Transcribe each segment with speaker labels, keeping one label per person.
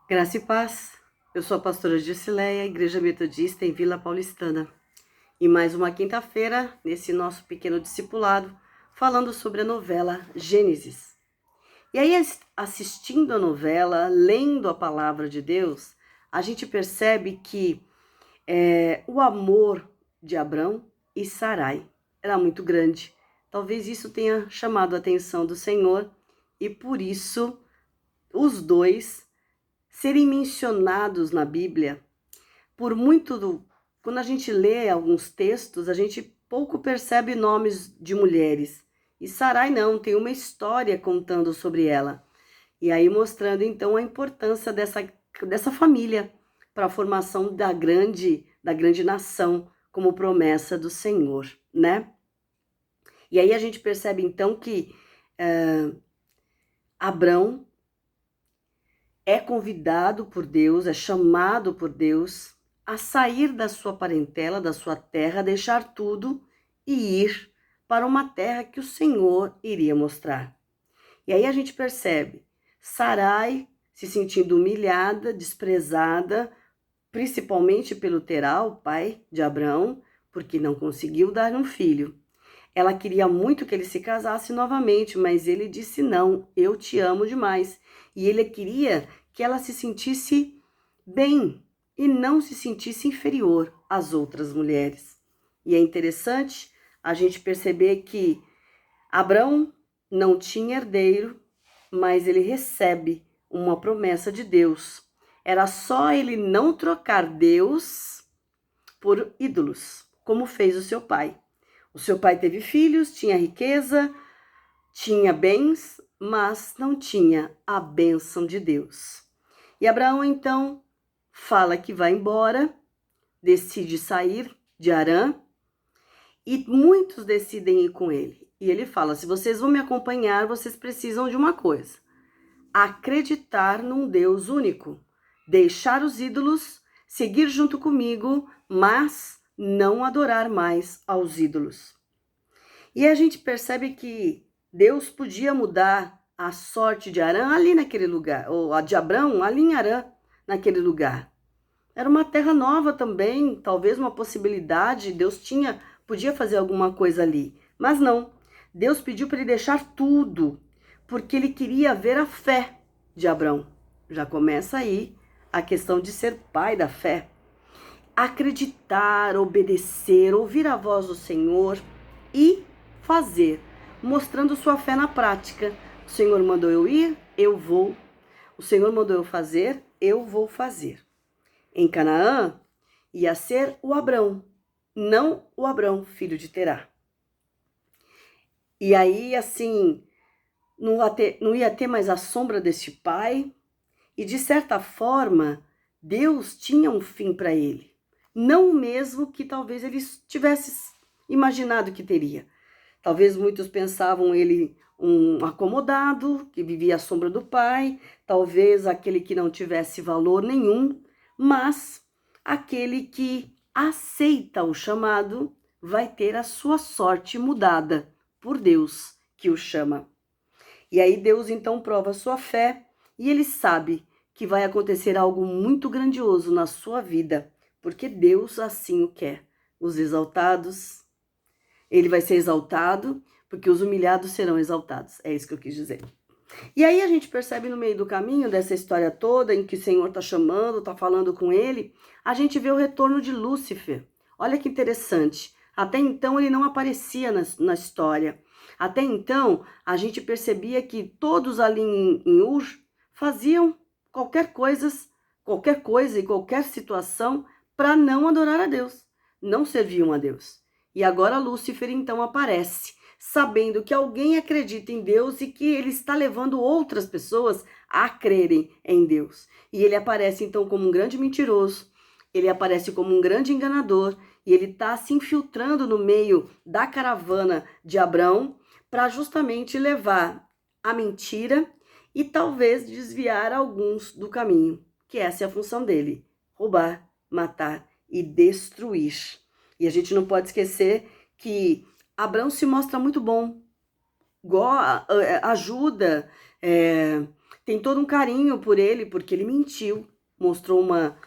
Speaker 1: Graça e paz. Eu sou a pastora Gilcileia, Igreja Metodista em Vila Paulistana. E mais uma quinta-feira, nesse nosso pequeno discipulado, falando sobre a novela Gênesis. E aí, assistindo a novela, lendo a palavra de Deus, a gente percebe que o amor de Abrão e Sarai era muito grande. Talvez isso tenha chamado a atenção do Senhor e por isso os dois serem mencionados na Bíblia. Quando a gente lê alguns textos, a gente pouco percebe nomes de mulheres. E Sarai não, tem uma história contando sobre ela. E aí mostrando então a importância dessa família para a formação da grande nação, como promessa do Senhor, né? E aí a gente percebe então que Abrão é convidado por Deus, é chamado por Deus a sair da sua parentela, da sua terra, deixar tudo e ir para uma terra que o Senhor iria mostrar. E aí a gente percebe Sarai se sentindo humilhada, desprezada, principalmente pelo Terá, o pai de Abrão, porque não conseguiu dar um filho. Ela queria muito que ele se casasse novamente, mas ele disse não, eu te amo demais. E ele queria que ela se sentisse bem e não se sentisse inferior às outras mulheres. E é interessante a gente perceber que Abrão não tinha herdeiro, mas ele recebe uma promessa de Deus. Era só ele não trocar Deus por ídolos, como fez o seu pai. O seu pai teve filhos, tinha riqueza, tinha bens, mas não tinha a bênção de Deus. E Abraão, então, fala que vai embora, decide sair de Harã, e muitos decidem ir com ele. E ele fala, se vocês vão me acompanhar, vocês precisam de uma coisa: acreditar num Deus único, deixar os ídolos, seguir junto comigo, mas não adorar mais aos ídolos. E a gente percebe que Deus podia mudar a sorte de Harã ali naquele lugar, ou a de Abrão ali em Harã, naquele lugar. Era uma terra nova também, talvez uma possibilidade, podia fazer alguma coisa ali. Mas não, Deus pediu para ele deixar tudo, porque ele queria ver a fé de Abrão. Já começa aí a questão de ser pai da fé. Acreditar, obedecer, ouvir a voz do Senhor e fazer, mostrando sua fé na prática. O Senhor mandou eu ir, eu vou. O Senhor mandou eu fazer, eu vou fazer. Em Canaã ia ser o Abrão, não o Abrão, filho de Terá. E aí, assim, não ia ter mais a sombra deste pai. E, de certa forma, Deus tinha um fim para ele. Não o mesmo que talvez ele tivesse imaginado que teria. Talvez muitos pensavam ele um acomodado, que vivia à sombra do pai, talvez aquele que não tivesse valor nenhum, mas aquele que aceita o chamado vai ter a sua sorte mudada por Deus que o chama. E aí Deus então prova a sua fé e ele sabe que vai acontecer algo muito grandioso na sua vida, porque Deus assim o quer. Os exaltados, ele vai ser exaltado, porque os humilhados serão exaltados. É isso que eu quis dizer. E aí a gente percebe no meio do caminho dessa história toda, em que o Senhor está chamando, está falando com ele, a gente vê o retorno de Lúcifer. Olha que interessante. Até então ele não aparecia na história. Até então a gente percebia que todos ali em Ur faziam qualquer coisa e qualquer situação para não adorar a Deus. Não serviam a Deus. E agora Lúcifer então aparece, sabendo que alguém acredita em Deus e que ele está levando outras pessoas a crerem em Deus. E ele aparece então como um grande mentiroso, ele aparece como um grande enganador, e ele está se infiltrando no meio da caravana de Abrão para justamente levar a mentira e talvez desviar alguns do caminho, que essa é a função dele: roubar, matar e destruir. E a gente não pode esquecer que Abrão se mostra muito bom, ajuda, tem todo um carinho por ele, porque ele mentiu, mostrou uma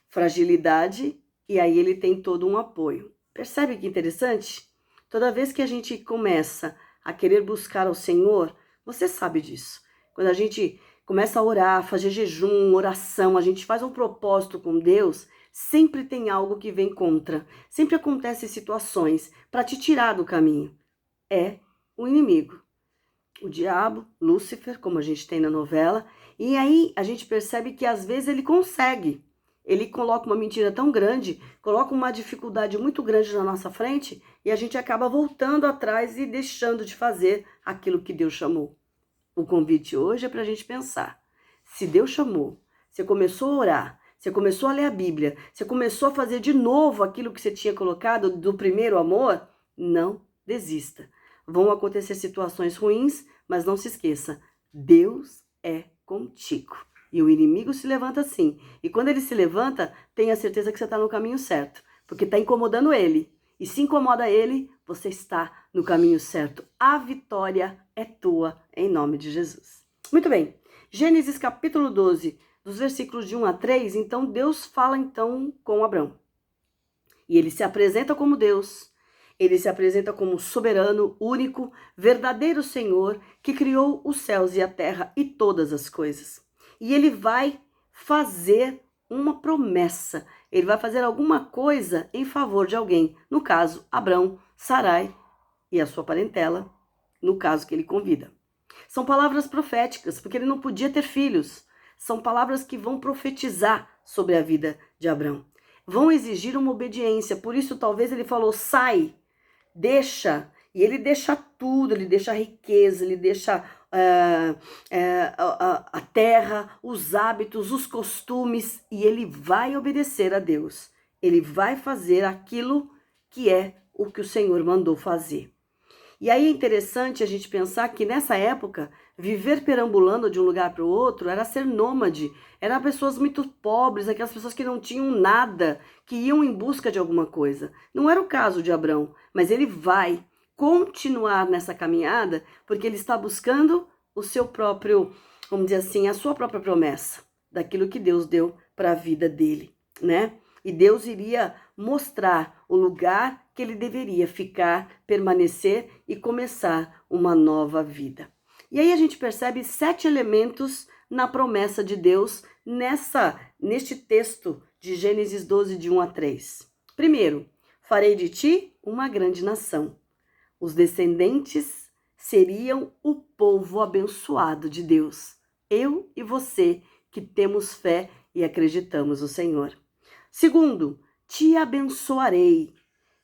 Speaker 1: fragilidade e aí ele tem todo um apoio. Percebe que interessante? Toda vez que a gente começa a querer buscar ao Senhor, você sabe disso. Quando a gente começa a orar, fazer jejum, oração, a gente faz um propósito com Deus, sempre tem algo que vem contra. Sempre acontecem situações para te tirar do caminho. É o inimigo. O diabo, Lúcifer, como a gente tem na novela, e aí a gente percebe que às vezes ele consegue. Ele coloca uma mentira tão grande, coloca uma dificuldade muito grande na nossa frente e a gente acaba voltando atrás e deixando de fazer aquilo que Deus chamou. O convite hoje é para a gente pensar. Se Deus chamou, você começou a orar, você começou a ler a Bíblia, você começou a fazer de novo aquilo que você tinha colocado do primeiro amor, não desista. Vão acontecer situações ruins, mas não se esqueça, Deus é contigo. E o inimigo se levanta assim. E quando ele se levanta, tenha certeza que você está no caminho certo, porque está incomodando ele. E se incomoda ele, você está no caminho certo. A vitória é tua, em nome de Jesus. Muito bem. Gênesis capítulo 12, dos versículos de 1 a 3, então Deus fala então com Abrão. E ele se apresenta como Deus. Ele se apresenta como soberano, único, verdadeiro Senhor, que criou os céus e a terra e todas as coisas. E ele vai fazer uma promessa. Ele vai fazer alguma coisa em favor de alguém. No caso, Abrão, Sarai e a sua parentela, no caso que ele convida. São palavras proféticas, porque ele não podia ter filhos. São palavras que vão profetizar sobre a vida de Abrão. Vão exigir uma obediência. Por isso, talvez ele falou, sai, deixa. E ele deixa tudo, ele deixa a riqueza, ele deixa a terra, os hábitos, os costumes, e ele vai obedecer a Deus. Ele vai fazer aquilo que é o que o Senhor mandou fazer. E aí é interessante a gente pensar que nessa época, viver perambulando de um lugar para o outro era ser nômade. Eram pessoas muito pobres, aquelas pessoas que não tinham nada, que iam em busca de alguma coisa. Não era o caso de Abrão, mas ele vai continuar nessa caminhada porque ele está buscando o seu próprio, vamos dizer assim, a sua própria promessa, daquilo que Deus deu para a vida dele, né? E Deus iria mostrar o lugar que ele deveria ficar, permanecer e começar uma nova vida. E aí a gente percebe 7 elementos na promessa de Deus neste texto de Gênesis 12, de 1 a 3. Primeiro, farei de ti uma grande nação. Os descendentes seriam o povo abençoado de Deus. Eu e você que temos fé e acreditamos no Senhor. Segundo, te abençoarei.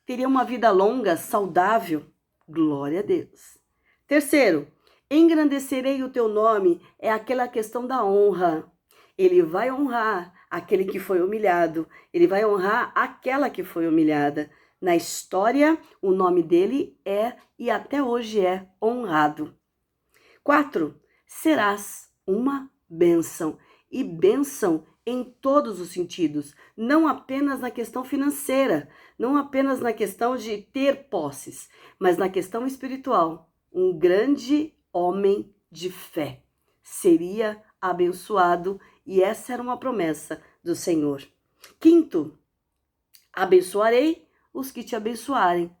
Speaker 1: Teria uma vida longa, saudável. Glória a Deus. Terceiro, engrandecerei o teu nome. É aquela questão da honra. Ele vai honrar aquele que foi humilhado. Ele vai honrar aquela que foi humilhada. Na história, o nome dele é e até hoje é honrado. 4, serás uma bênção. E bênção em todos os sentidos, não apenas na questão financeira, não apenas na questão de ter posses, mas na questão espiritual. Um grande homem de fé seria abençoado e essa era uma promessa do Senhor. Quinto, abençoarei os que te abençoarem.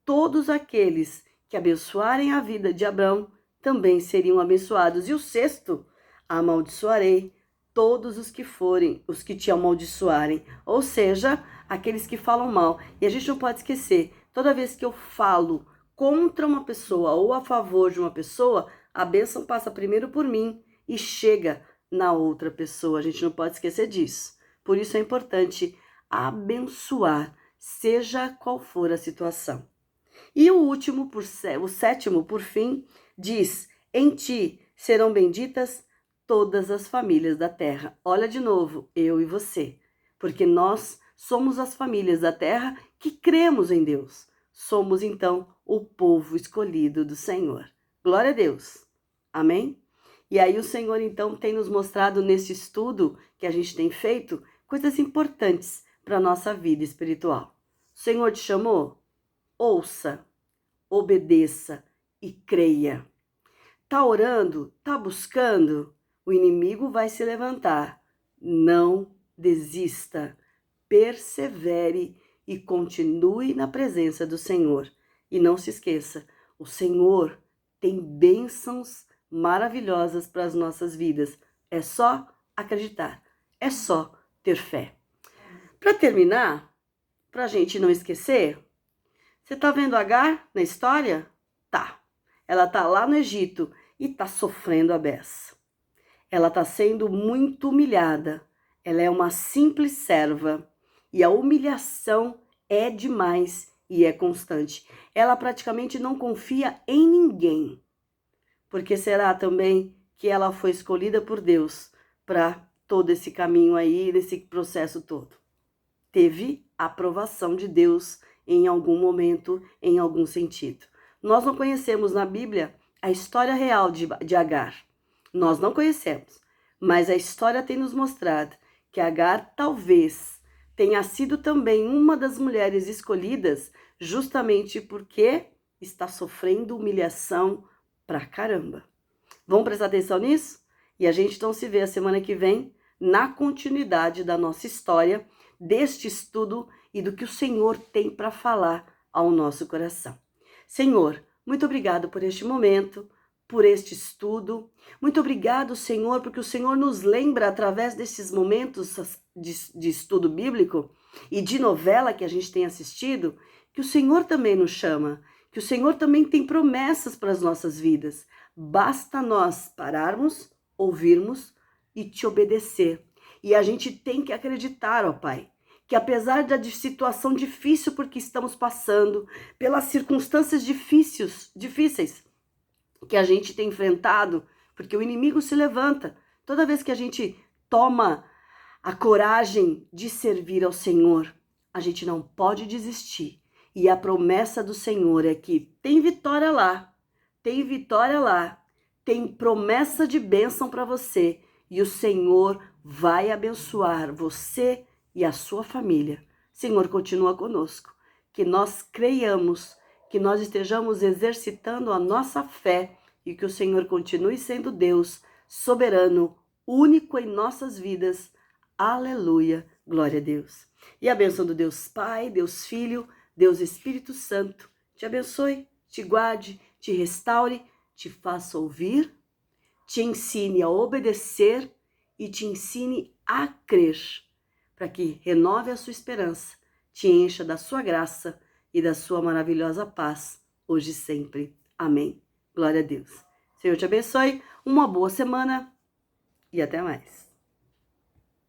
Speaker 1: Todos aqueles que abençoarem a vida de Abrão também seriam abençoados. E o sexto, amaldiçoarei todos os que te amaldiçoarem, ou seja, aqueles que falam mal. E a gente não pode esquecer, toda vez que eu falo contra uma pessoa ou a favor de uma pessoa, a bênção passa primeiro por mim e chega na outra pessoa. A gente não pode esquecer disso. Por isso é importante abençoar, seja qual for a situação. E o sétimo, por fim, diz, em ti serão benditas todas as famílias da terra. Olha de novo, eu e você, porque nós somos as famílias da terra que cremos em Deus. Somos, então, o povo escolhido do Senhor. Glória a Deus. Amém? E aí o Senhor, então, tem nos mostrado nesse estudo que a gente tem feito coisas importantes para a nossa vida espiritual. O Senhor te chamou? Ouça, obedeça e creia. Tá orando? Tá buscando? O inimigo vai se levantar. Não desista. Persevere e continue na presença do Senhor. E não se esqueça, o Senhor tem bênçãos maravilhosas para as nossas vidas. É só acreditar, é só ter fé. Para terminar, para a gente não esquecer, você está vendo Agar na história? Tá. Ela está lá no Egito e está sofrendo a beça. Ela está sendo muito humilhada. Ela é uma simples serva. E a humilhação é demais e é constante. Ela praticamente não confia em ninguém. Porque será também que ela foi escolhida por Deus para todo esse caminho aí, nesse processo todo. Teve a aprovação de Deus em algum momento, em algum sentido. Nós não conhecemos na Bíblia a história real de Agar. Nós não conhecemos, mas a história tem nos mostrado que Agar talvez tenha sido também uma das mulheres escolhidas justamente porque está sofrendo humilhação pra caramba. Vamos prestar atenção nisso? E a gente então se vê a semana que vem na continuidade da nossa história, deste estudo e do que o Senhor tem para falar ao nosso coração. Senhor, muito obrigado por este momento, por este estudo. Muito obrigado, Senhor, porque o Senhor nos lembra através desses momentos de estudo bíblico e de novela que a gente tem assistido, que o Senhor também nos chama, que o Senhor também tem promessas para as nossas vidas. Basta nós pararmos, ouvirmos e te obedecer. E a gente tem que acreditar, ó Pai, que apesar da situação difícil por que estamos passando, pelas circunstâncias difíceis que a gente tem enfrentado, porque o inimigo se levanta. Toda vez que a gente toma a coragem de servir ao Senhor, a gente não pode desistir. E a promessa do Senhor é que tem vitória lá, tem promessa de bênção para você. E o Senhor vai abençoar você e a sua família. Senhor, continua conosco. Que nós creiamos, que nós estejamos exercitando a nossa fé e que o Senhor continue sendo Deus, soberano, único em nossas vidas. Aleluia, glória a Deus. E a bênção do Deus Pai, Deus Filho, Deus Espírito Santo te abençoe, te guarde, te restaure, te faça ouvir, te ensine a obedecer e te ensine a crer, para que renove a sua esperança, te encha da sua graça e da sua maravilhosa paz, hoje e sempre. Amém. Glória a Deus. Senhor te abençoe, uma boa semana e até mais.